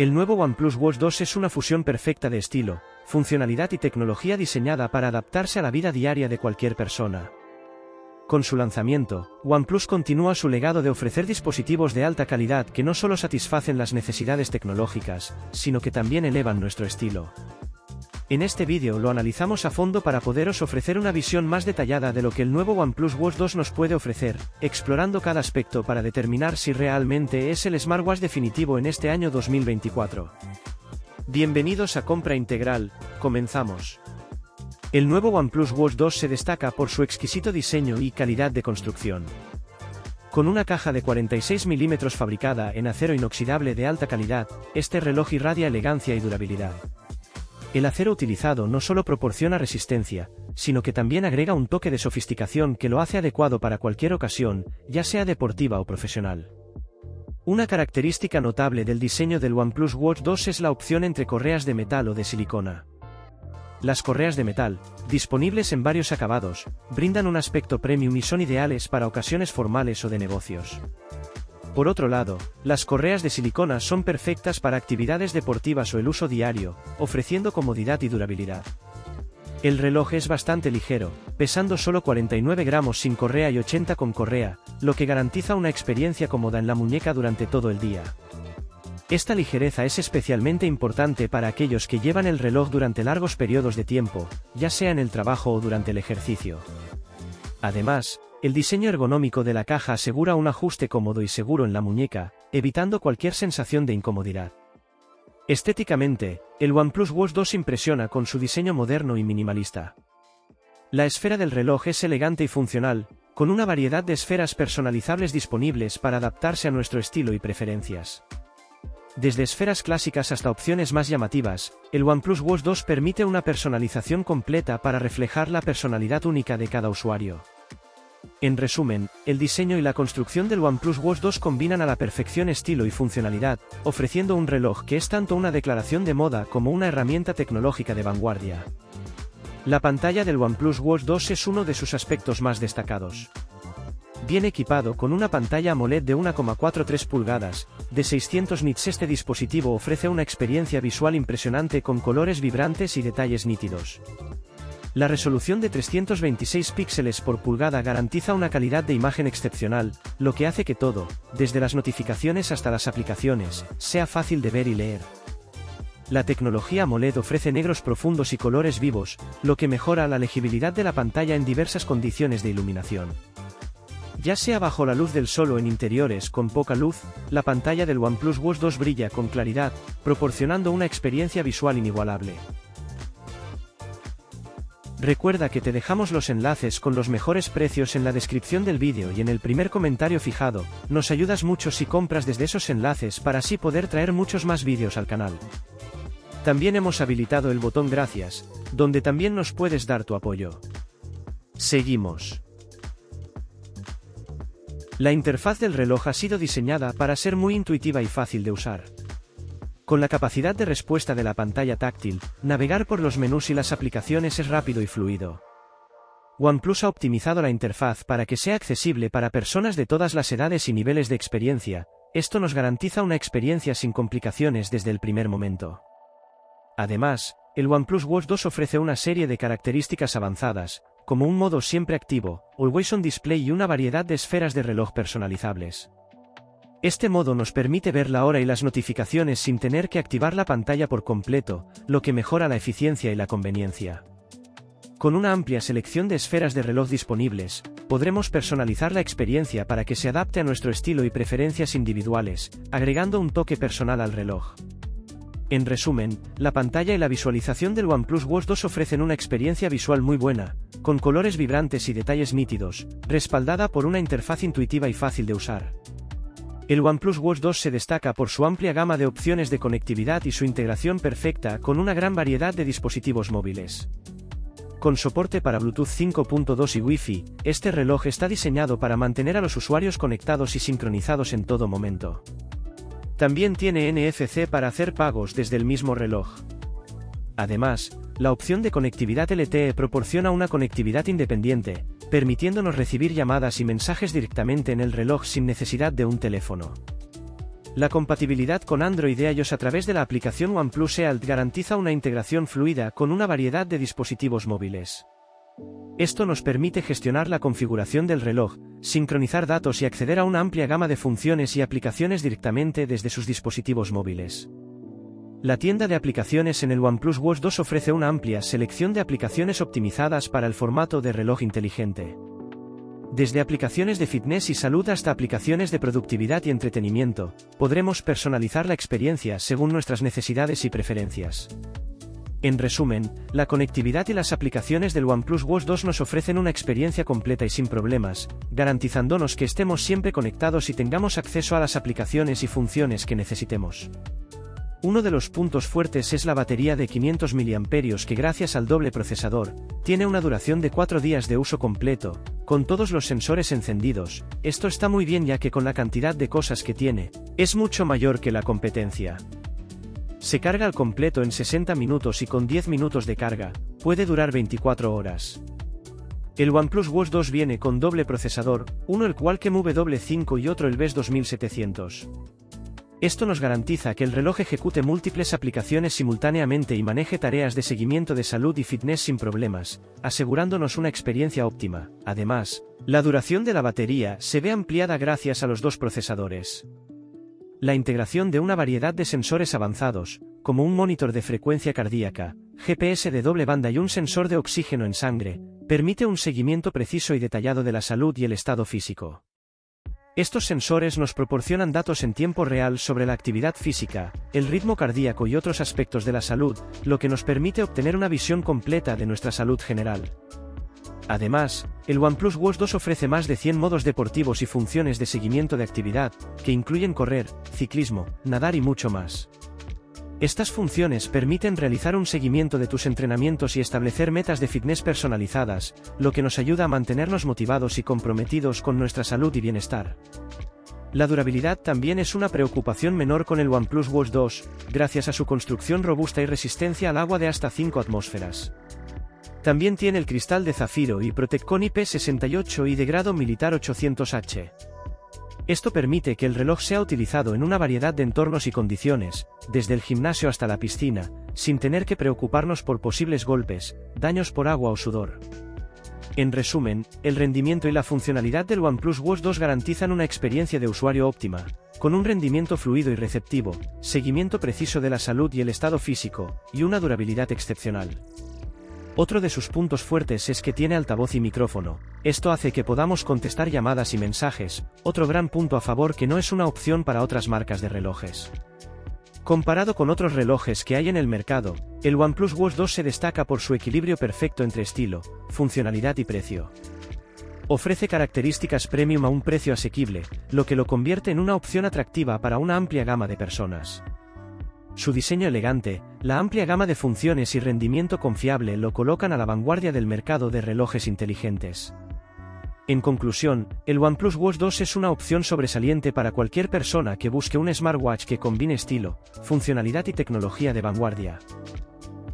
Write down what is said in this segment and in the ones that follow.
El nuevo OnePlus Watch 2 es una fusión perfecta de estilo, funcionalidad y tecnología diseñada para adaptarse a la vida diaria de cualquier persona. Con su lanzamiento, OnePlus continúa su legado de ofrecer dispositivos de alta calidad que no solo satisfacen las necesidades tecnológicas, sino que también elevan nuestro estilo. En este vídeo lo analizamos a fondo para poderos ofrecer una visión más detallada de lo que el nuevo OnePlus Watch 2 nos puede ofrecer, explorando cada aspecto para determinar si realmente es el smartwatch definitivo en este año 2024. Bienvenidos a Compra Integral, comenzamos. El nuevo OnePlus Watch 2 se destaca por su exquisito diseño y calidad de construcción. Con una caja de 46 mm fabricada en acero inoxidable de alta calidad, este reloj irradia elegancia y durabilidad. El acero utilizado no solo proporciona resistencia, sino que también agrega un toque de sofisticación que lo hace adecuado para cualquier ocasión, ya sea deportiva o profesional. Una característica notable del diseño del OnePlus Watch 2 es la opción entre correas de metal o de silicona. Las correas de metal, disponibles en varios acabados, brindan un aspecto premium y son ideales para ocasiones formales o de negocios. Por otro lado, las correas de silicona son perfectas para actividades deportivas o el uso diario, ofreciendo comodidad y durabilidad. El reloj es bastante ligero, pesando solo 49 gramos sin correa y 80 con correa, lo que garantiza una experiencia cómoda en la muñeca durante todo el día. Esta ligereza es especialmente importante para aquellos que llevan el reloj durante largos periodos de tiempo, ya sea en el trabajo o durante el ejercicio. Además, el diseño ergonómico de la caja asegura un ajuste cómodo y seguro en la muñeca, evitando cualquier sensación de incomodidad. Estéticamente, el OnePlus Watch 2 impresiona con su diseño moderno y minimalista. La esfera del reloj es elegante y funcional, con una variedad de esferas personalizables disponibles para adaptarse a nuestro estilo y preferencias. Desde esferas clásicas hasta opciones más llamativas, el OnePlus Watch 2 permite una personalización completa para reflejar la personalidad única de cada usuario. En resumen, el diseño y la construcción del OnePlus Watch 2 combinan a la perfección estilo y funcionalidad, ofreciendo un reloj que es tanto una declaración de moda como una herramienta tecnológica de vanguardia. La pantalla del OnePlus Watch 2 es uno de sus aspectos más destacados. Bien equipado con una pantalla AMOLED de 1,43 pulgadas, de 600 nits, este dispositivo ofrece una experiencia visual impresionante con colores vibrantes y detalles nítidos. La resolución de 326 píxeles por pulgada garantiza una calidad de imagen excepcional, lo que hace que todo, desde las notificaciones hasta las aplicaciones, sea fácil de ver y leer. La tecnología AMOLED ofrece negros profundos y colores vivos, lo que mejora la legibilidad de la pantalla en diversas condiciones de iluminación. Ya sea bajo la luz del sol o en interiores con poca luz, la pantalla del OnePlus Watch 2 brilla con claridad, proporcionando una experiencia visual inigualable. Recuerda que te dejamos los enlaces con los mejores precios en la descripción del vídeo y en el primer comentario fijado. Nos ayudas mucho si compras desde esos enlaces para así poder traer muchos más vídeos al canal. También hemos habilitado el botón gracias, donde también nos puedes dar tu apoyo. Seguimos. La interfaz del reloj ha sido diseñada para ser muy intuitiva y fácil de usar. Con la capacidad de respuesta de la pantalla táctil, navegar por los menús y las aplicaciones es rápido y fluido. OnePlus ha optimizado la interfaz para que sea accesible para personas de todas las edades y niveles de experiencia. Esto nos garantiza una experiencia sin complicaciones desde el primer momento. Además, el OnePlus Watch 2 ofrece una serie de características avanzadas, como un modo siempre activo, Always On Display y una variedad de esferas de reloj personalizables. Este modo nos permite ver la hora y las notificaciones sin tener que activar la pantalla por completo, lo que mejora la eficiencia y la conveniencia. Con una amplia selección de esferas de reloj disponibles, podremos personalizar la experiencia para que se adapte a nuestro estilo y preferencias individuales, agregando un toque personal al reloj. En resumen, la pantalla y la visualización del OnePlus Watch 2 ofrecen una experiencia visual muy buena, con colores vibrantes y detalles nítidos, respaldada por una interfaz intuitiva y fácil de usar. El OnePlus Watch 2 se destaca por su amplia gama de opciones de conectividad y su integración perfecta con una gran variedad de dispositivos móviles. Con soporte para Bluetooth 5.2 y Wi-Fi, este reloj está diseñado para mantener a los usuarios conectados y sincronizados en todo momento. También tiene NFC para hacer pagos desde el mismo reloj. Además, la opción de conectividad LTE proporciona una conectividad independiente, permitiéndonos recibir llamadas y mensajes directamente en el reloj sin necesidad de un teléfono. La compatibilidad con Android e iOS a través de la aplicación OnePlus Ealt garantiza una integración fluida con una variedad de dispositivos móviles. Esto nos permite gestionar la configuración del reloj, sincronizar datos y acceder a una amplia gama de funciones y aplicaciones directamente desde sus dispositivos móviles. La tienda de aplicaciones en el OnePlus Watch 2 ofrece una amplia selección de aplicaciones optimizadas para el formato de reloj inteligente. Desde aplicaciones de fitness y salud hasta aplicaciones de productividad y entretenimiento, podremos personalizar la experiencia según nuestras necesidades y preferencias. En resumen, la conectividad y las aplicaciones del OnePlus Watch 2 nos ofrecen una experiencia completa y sin problemas, garantizándonos que estemos siempre conectados y tengamos acceso a las aplicaciones y funciones que necesitemos. Uno de los puntos fuertes es la batería de 500 mAh que gracias al doble procesador, tiene una duración de 4 días de uso completo, con todos los sensores encendidos. Esto está muy bien ya que con la cantidad de cosas que tiene, es mucho mayor que la competencia. Se carga al completo en 60 minutos y con 10 minutos de carga, puede durar 24 horas. El OnePlus Watch 2 viene con doble procesador, uno el Qualcomm W5 y otro el BES 2700. Esto nos garantiza que el reloj ejecute múltiples aplicaciones simultáneamente y maneje tareas de seguimiento de salud y fitness sin problemas, asegurándonos una experiencia óptima. Además, la duración de la batería se ve ampliada gracias a los dos procesadores. La integración de una variedad de sensores avanzados, como un monitor de frecuencia cardíaca, GPS de doble banda y un sensor de oxígeno en sangre, permite un seguimiento preciso y detallado de la salud y el estado físico. Estos sensores nos proporcionan datos en tiempo real sobre la actividad física, el ritmo cardíaco y otros aspectos de la salud, lo que nos permite obtener una visión completa de nuestra salud general. Además, el OnePlus Watch 2 ofrece más de 100 modos deportivos y funciones de seguimiento de actividad, que incluyen correr, ciclismo, nadar y mucho más. Estas funciones permiten realizar un seguimiento de tus entrenamientos y establecer metas de fitness personalizadas, lo que nos ayuda a mantenernos motivados y comprometidos con nuestra salud y bienestar. La durabilidad también es una preocupación menor con el OnePlus Watch 2, gracias a su construcción robusta y resistencia al agua de hasta 5 atmósferas. También tiene el cristal de zafiro y Protecon IP68 y de grado militar 800H. Esto permite que el reloj sea utilizado en una variedad de entornos y condiciones, desde el gimnasio hasta la piscina, sin tener que preocuparnos por posibles golpes, daños por agua o sudor. En resumen, el rendimiento y la funcionalidad del OnePlus Watch 2 garantizan una experiencia de usuario óptima, con un rendimiento fluido y receptivo, seguimiento preciso de la salud y el estado físico, y una durabilidad excepcional. Otro de sus puntos fuertes es que tiene altavoz y micrófono. Esto hace que podamos contestar llamadas y mensajes, otro gran punto a favor que no es una opción para otras marcas de relojes. Comparado con otros relojes que hay en el mercado, el OnePlus Watch 2 se destaca por su equilibrio perfecto entre estilo, funcionalidad y precio. Ofrece características premium a un precio asequible, lo que lo convierte en una opción atractiva para una amplia gama de personas. Su diseño elegante, la amplia gama de funciones y rendimiento confiable lo colocan a la vanguardia del mercado de relojes inteligentes. En conclusión, el OnePlus Watch 2 es una opción sobresaliente para cualquier persona que busque un smartwatch que combine estilo, funcionalidad y tecnología de vanguardia.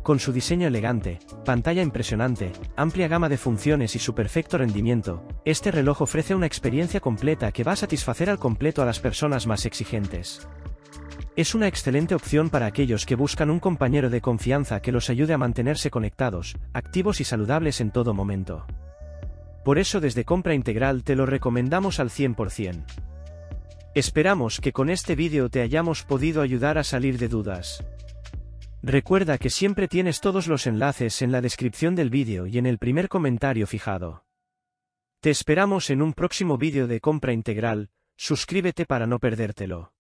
Con su diseño elegante, pantalla impresionante, amplia gama de funciones y su perfecto rendimiento, este reloj ofrece una experiencia completa que va a satisfacer al completo a las personas más exigentes. Es una excelente opción para aquellos que buscan un compañero de confianza que los ayude a mantenerse conectados, activos y saludables en todo momento. Por eso desde Compra Integral te lo recomendamos al 100%. Esperamos que con este vídeo te hayamos podido ayudar a salir de dudas. Recuerda que siempre tienes todos los enlaces en la descripción del vídeo y en el primer comentario fijado. Te esperamos en un próximo vídeo de Compra Integral, suscríbete para no perdértelo.